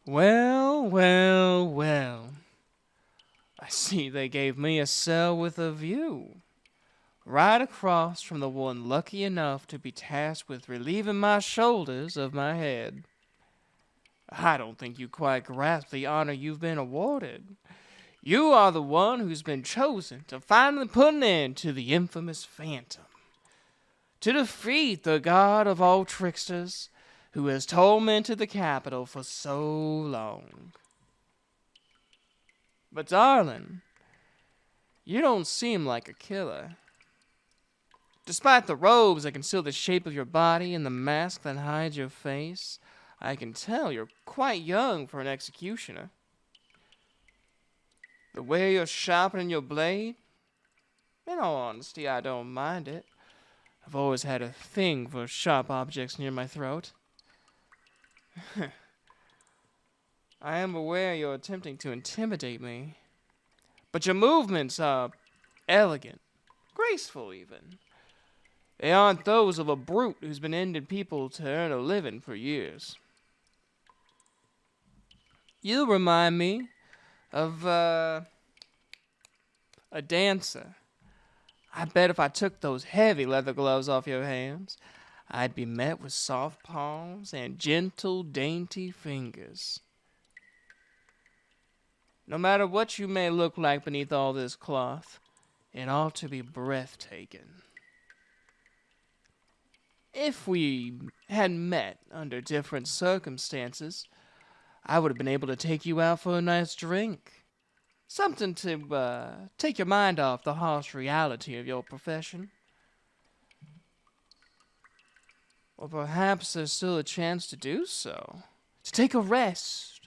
Well, well, well. I see they gave me a cell with a view. Right across from the one lucky enough to be tasked with relieving my shoulders of my head. I don't think you quite grasp the honor you've been awarded. You are the one who's been chosen to finally put an end to the infamous Phantom. To defeat the god of all tricksters who has tormented the capital for so long. But darling, you don't seem like a killer. Despite the robes that conceal the shape of your body and the mask that hides your face, I can tell you're quite young for an executioner. The way you're sharpening your blade, in all honesty, I don't mind it. I've always had a thing for sharp objects near my throat. I am aware you're attempting to intimidate me, but your movements are elegant, graceful even. They aren't those of a brute who's been ending people to earn a living for years. You remind me of a dancer. I bet if I took those heavy leather gloves off your hands, I'd be met with soft palms and gentle, dainty fingers. No matter what you may look like beneath all this cloth, it ought to be breathtaking. If we had met under different circumstances, I would have been able to take you out for a nice drink. Something to take your mind off the harsh reality of your profession. Or perhaps there's still a chance to do so. To take a rest,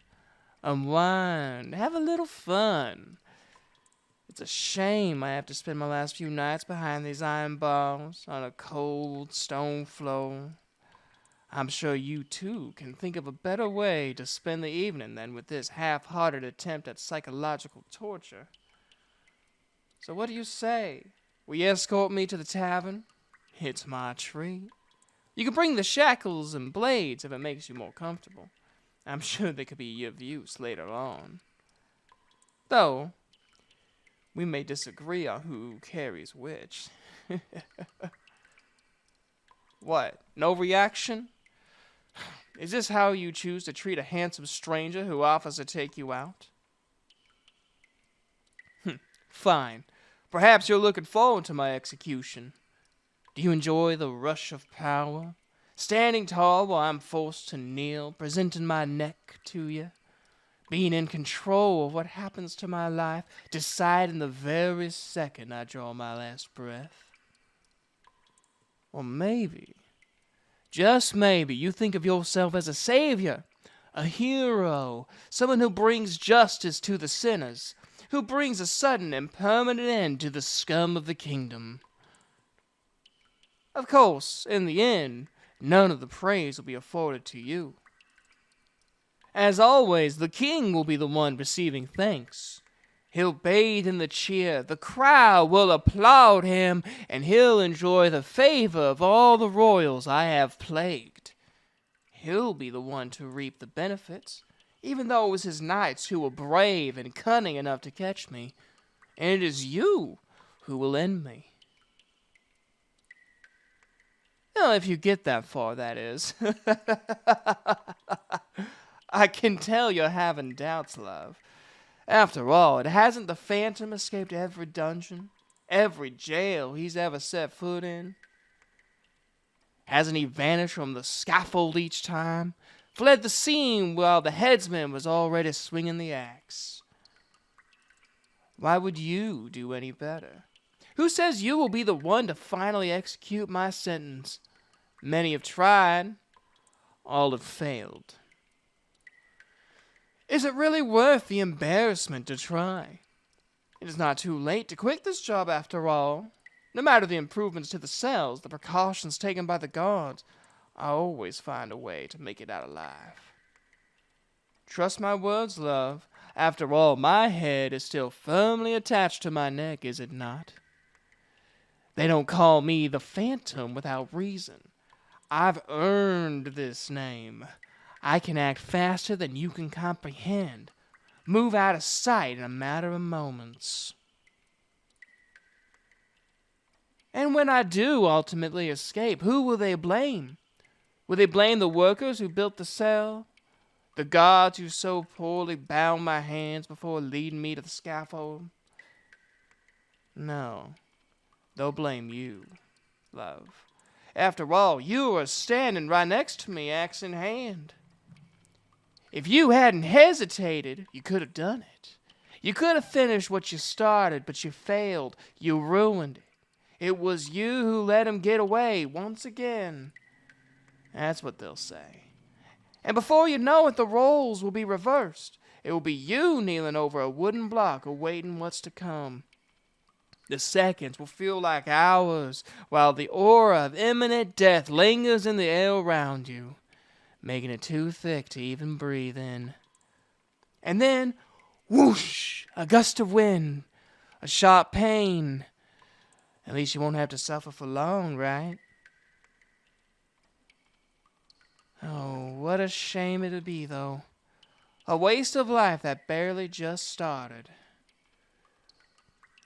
unwind, have a little fun. It's a shame I have to spend my last few nights behind these iron bars on a cold stone floor. I'm sure you too can think of a better way to spend the evening than with this half-hearted attempt at psychological torture. So what do you say? Will you escort me to the tavern? It's my treat. You can bring the shackles and blades if it makes you more comfortable. I'm sure they could be of use later on. Though, we may disagree on who carries which. What? No reaction? Is this how you choose to treat a handsome stranger who offers to take you out? Fine. Perhaps you're looking forward to my execution. Do you enjoy the rush of power? Standing tall while I'm forced to kneel, presenting my neck to you? Being in control of what happens to my life, deciding the very second I draw my last breath? Or maybe, just maybe, you think of yourself as a savior, a hero, someone who brings justice to the sinners, who brings a sudden and permanent end to the scum of the kingdom. Of course, in the end, none of the praise will be afforded to you. As always, the king will be the one receiving thanks. He'll bathe in the cheer, the crowd will applaud him, and he'll enjoy the favor of all the royals I have plagued. He'll be the one to reap the benefits, even though it was his knights who were brave and cunning enough to catch me, and it is you who will end me. Well, if you get that far, that is. I can tell you're having doubts, love. After all, hasn't the Phantom escaped every dungeon, every jail he's ever set foot in? Hasn't he vanished from the scaffold each time, fled the scene while the headsman was already swinging the axe? Why would you do any better? Who says you will be the one to finally execute my sentence? Many have tried, all have failed. Is it really worth the embarrassment to try? It is not too late to quit this job after all. No matter the improvements to the cells, the precautions taken by the guards, I always find a way to make it out alive. Trust my words, love. After all, my head is still firmly attached to my neck, is it not? They don't call me the Phantom without reason. I've earned this name. I can act faster than you can comprehend. Move out of sight in a matter of moments. And when I do ultimately escape, who will they blame? Will they blame the workers who built the cell? The guards who so poorly bound my hands before leading me to the scaffold? No, they'll blame you, love. After all, you were standing right next to me, axe in hand. If you hadn't hesitated, you could have done it. You could have finished what you started, but you failed. You ruined it. It was you who let him get away once again. That's what they'll say. And before you know it, the roles will be reversed. It will be you kneeling over a wooden block awaiting what's to come. The seconds will feel like hours, while the aura of imminent death lingers in the air around you, making it too thick to even breathe in. And then, whoosh, a gust of wind, a sharp pain. At least you won't have to suffer for long, right? Oh, what a shame it would be, though. A waste of life that barely just started.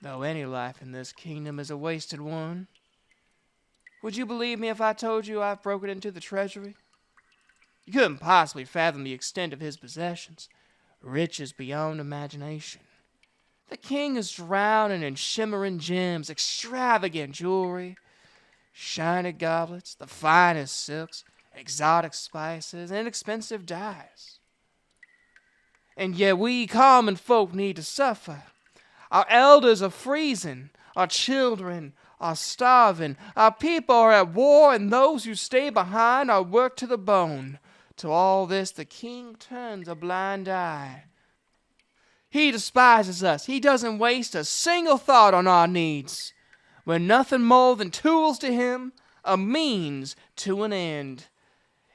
Though any life in this kingdom is a wasted one. Would you believe me if I told you I've broken into the treasury? You couldn't possibly fathom the extent of his possessions. Riches beyond imagination. The king is drowning in shimmering gems, extravagant jewelry, shiny goblets, the finest silks, exotic spices, and expensive dyes. And yet we common folk need to suffer. Our elders are freezing, our children are starving, our people are at war, and those who stay behind are worked to the bone. To all this the king turns a blind eye. He despises us. He doesn't waste a single thought on our needs. We're nothing more than tools to him, a means to an end.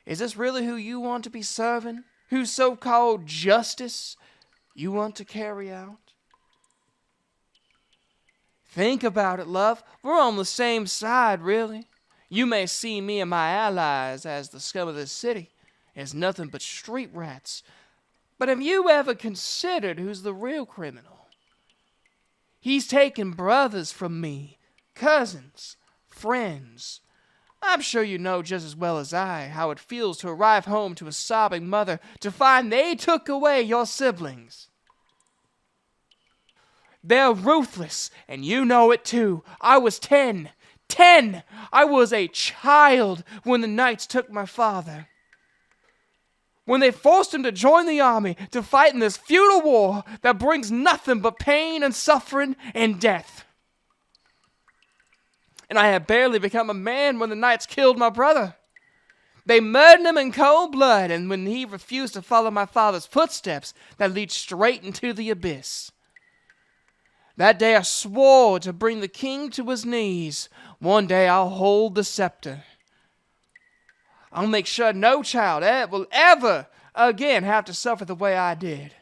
Is this really who you want to be serving? Whose so-called justice you want to carry out? Think about it, love. We're on the same side, really. You may see me and my allies as the scum of this city, as nothing but street rats. But have you ever considered who's the real criminal? He's taken brothers from me, cousins, friends. I'm sure you know just as well as I how it feels to arrive home to a sobbing mother to find they took away your siblings. They're ruthless, and you know it too. I was 10. 10! I was a child when the knights took my father. When they forced him to join the army to fight in this futile war that brings nothing but pain and suffering and death. And I had barely become a man when the knights killed my brother. They murdered him in cold blood, and when he refused to follow my father's footsteps that lead straight into the abyss. That day I swore to bring the king to his knees. One day I'll hold the scepter. I'll make sure no child will ever again have to suffer the way I did.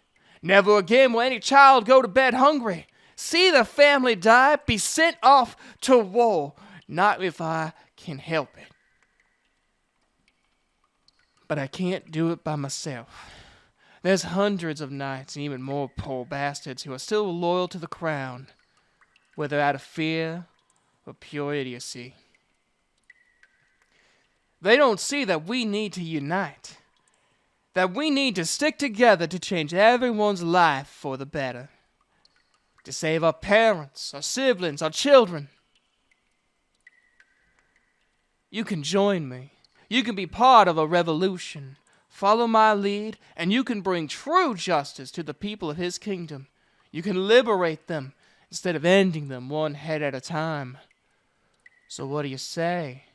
Never again will any child go to bed hungry, see the family die, be sent off to war. Not if I can help it. But I can't do it by myself. There's hundreds of knights and even more poor bastards who are still loyal to the crown, whether out of fear or pure idiocy. They don't see that we need to unite, that we need to stick together to change everyone's life for the better, to save our parents, our siblings, our children. You can join me. You can be part of a revolution. Follow my lead, and you can bring true justice to the people of his kingdom. You can liberate them instead of ending them one head at a time. So what do you say?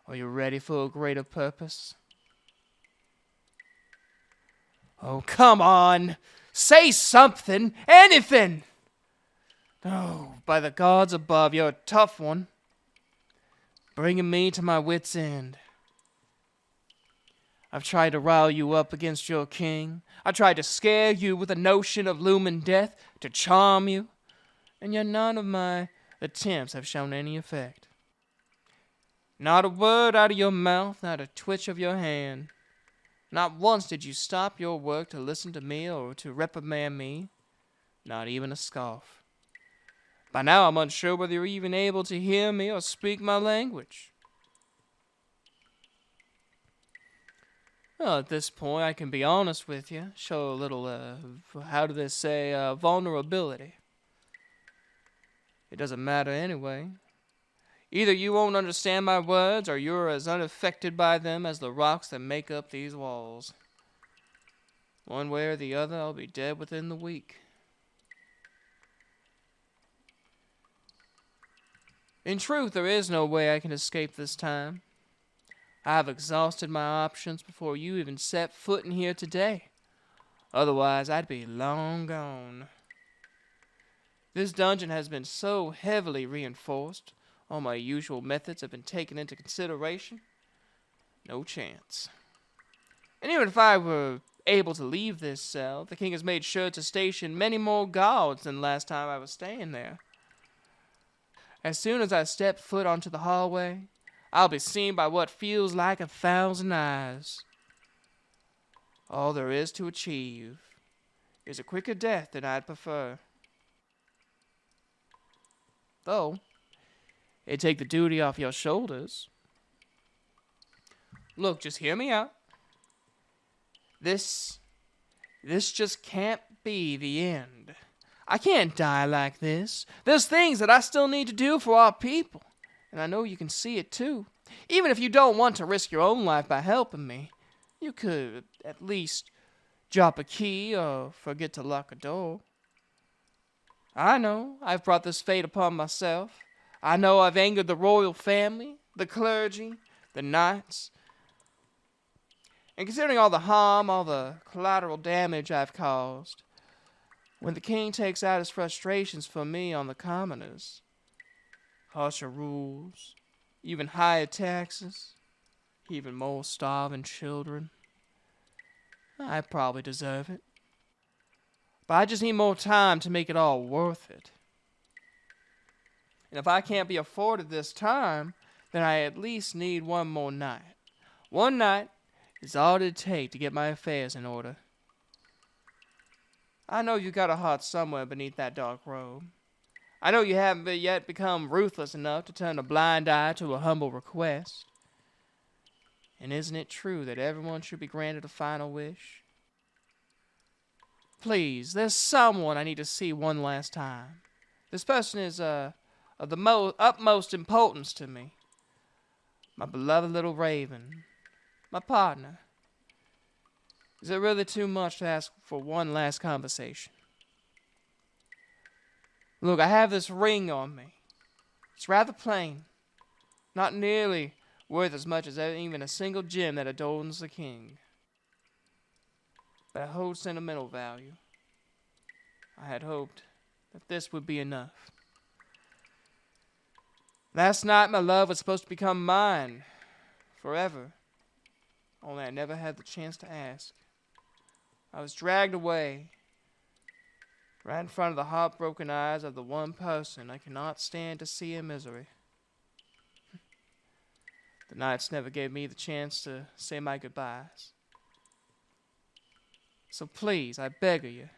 Are you ready for a greater purpose? Oh, come on! Say something! Anything! Oh, by the gods above, you're a tough one. Bringing me to my wit's end. I've tried to rile you up against your king. I tried to scare you with the notion of looming death, to charm you, and yet none of my attempts have shown any effect. Not a word out of your mouth, not a twitch of your hand. Not once did you stop your work to listen to me or to reprimand me. Not even a scoff. By now I'm unsure whether you're even able to hear me or speak my language. Well, at this point, I can be honest with you, show a little, how do they say, vulnerability. It doesn't matter anyway. Either you won't understand my words, or you're as unaffected by them as the rocks that make up these walls. One way or the other, I'll be dead within the week. In truth, there is no way I can escape this time. I have exhausted my options before you even set foot in here today. Otherwise, I'd be long gone. This dungeon has been so heavily reinforced. All my usual methods have been taken into consideration. No chance. And even if I were able to leave this cell, the king has made sure to station many more guards than last time I was staying there. As soon as I step foot onto the hallway, I'll be seen by what feels like 1,000 eyes. All there is to achieve is a quicker death than I'd prefer. Though, it'd take the duty off your shoulders. Look, just hear me out. This just can't be the end. I can't die like this. There's things that I still need to do for our people. And I know you can see it too. Even if you don't want to risk your own life by helping me, you could at least drop a key or forget to lock a door. I know I've brought this fate upon myself. I know I've angered the royal family, the clergy, the knights. And considering all the harm, all the collateral damage I've caused, when the king takes out his frustrations for me on the commoners, harsher rules, even higher taxes, even more starving children, I probably deserve it. But I just need more time to make it all worth it. And if I can't be afforded this time, then I at least need one more night. One night is all it'd take to get my affairs in order. I know you got a heart somewhere beneath that dark robe. I know you haven't yet become ruthless enough to turn a blind eye to a humble request. And isn't it true that everyone should be granted a final wish? Please, there's someone I need to see one last time. This person is of the utmost importance to me. My beloved little Raven. My partner. Is it really too much to ask for one last conversation? Look, I have this ring on me. It's rather plain. Not nearly worth as much as even a single gem that adorns the king. But it holds sentimental value. I had hoped that this would be enough. Last night my love was supposed to become mine forever. Only I never had the chance to ask. I was dragged away, right in front of the heartbroken eyes of the one person I cannot stand to see in misery. The nights never gave me the chance to say my goodbyes. So please, I beg of you,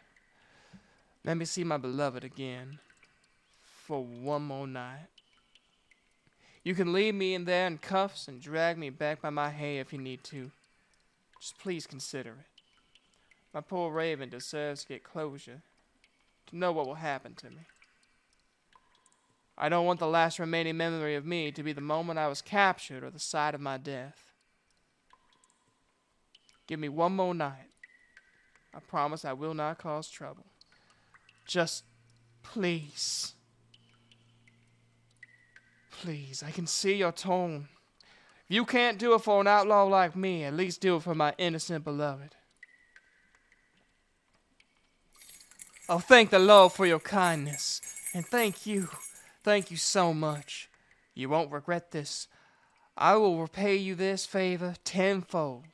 let me see my beloved again for one more night. You can leave me in there in cuffs and drag me back by my hair if you need to. Just please consider it. My poor Raven deserves to get closure, to know what will happen to me. I don't want the last remaining memory of me to be the moment I was captured or the sight of my death. Give me one more night. I promise I will not cause trouble. Just please. Please, I can see your tone. If you can't do it for an outlaw like me, at least do it for my innocent beloved. Oh, thank the Lord for your kindness. And thank you so much. You won't regret this. I will repay you this favor tenfold.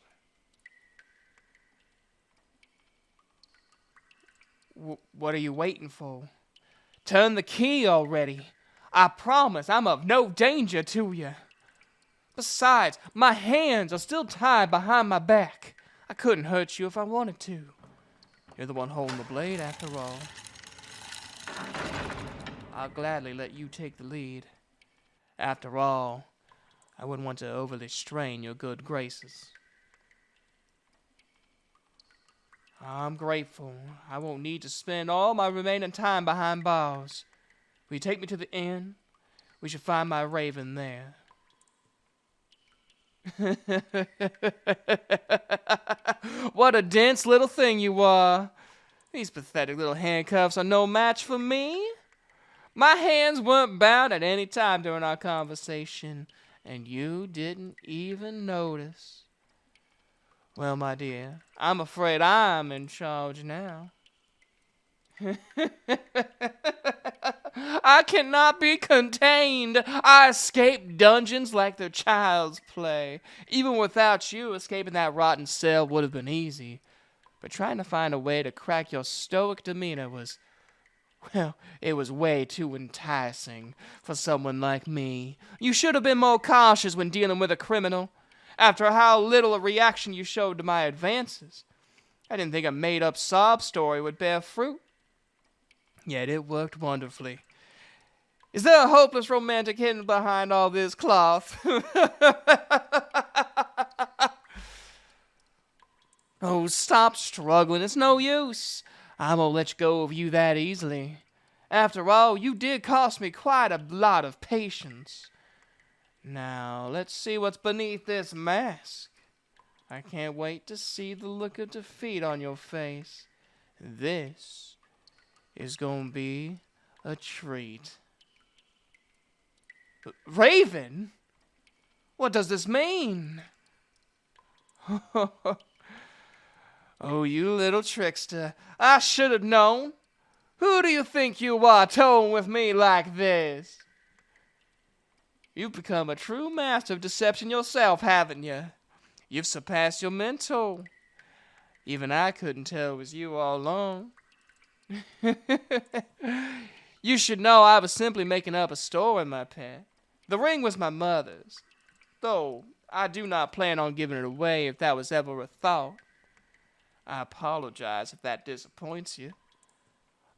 What are you waiting for? Turn the key already. I promise I'm of no danger to you. Besides, my hands are still tied behind my back. I couldn't hurt you if I wanted to. You're the one holding the blade, after all. I'll gladly let you take the lead. After all, I wouldn't want to overly strain your good graces. I'm grateful. I won't need to spend all my remaining time behind bars. Will you take me to the inn? We should find my raven there. What a dense little thing you are. These pathetic little handcuffs are no match for me. My hands weren't bound at any time during our conversation, and you didn't even notice. Well, my dear, I'm afraid I'm in charge now. I cannot be contained. I escape dungeons like they're child's play. Even without you, escaping that rotten cell would have been easy. But trying to find a way to crack your stoic demeanor was, well, it was way too enticing for someone like me. You should have been more cautious when dealing with a criminal. After how little a reaction you showed to my advances, I didn't think a made-up sob story would bear fruit. Yet it worked wonderfully. Is there a hopeless romantic hidden behind all this cloth? Oh, stop struggling. It's no use. I won't let go of you that easily. After all, you did cost me quite a lot of patience. Now, let's see what's beneath this mask. I can't wait to see the look of defeat on your face. This is gonna be a treat. Raven? What does this mean? Oh, you little trickster. I should have known. Who do you think you are, toying with me like this? You've become a true master of deception yourself, haven't you? You've surpassed your mentor. Even I couldn't tell it was you all along. You should know I was simply making up a story, my pet. The ring was my mother's, though I do not plan on giving it away if that was ever a thought. I apologize if that disappoints you.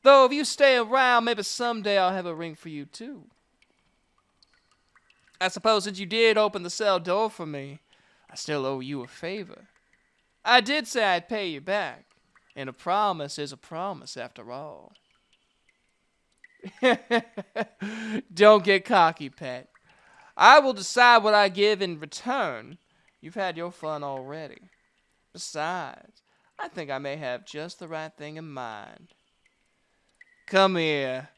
Though if you stay around, maybe someday I'll have a ring for you too. I suppose since you did open the cell door for me, I still owe you a favor. I did say I'd pay you back, and a promise is a promise after all. Don't get cocky, pet. I will decide what I give in return. You've had your fun already. Besides, I think I may have just the right thing in mind. Come here.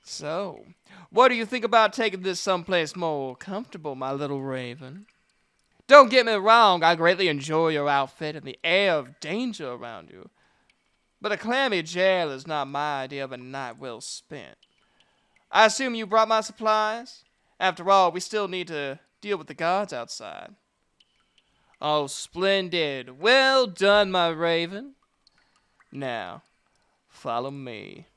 So, what do you think about taking this someplace more comfortable, my little raven? Don't get me wrong, I greatly enjoy your outfit and the air of danger around you. But a clammy jail is not my idea of a night well spent. I assume you brought my supplies? After all, we still need to deal with the guards outside. Oh, splendid. Well done, my raven. Now, follow me.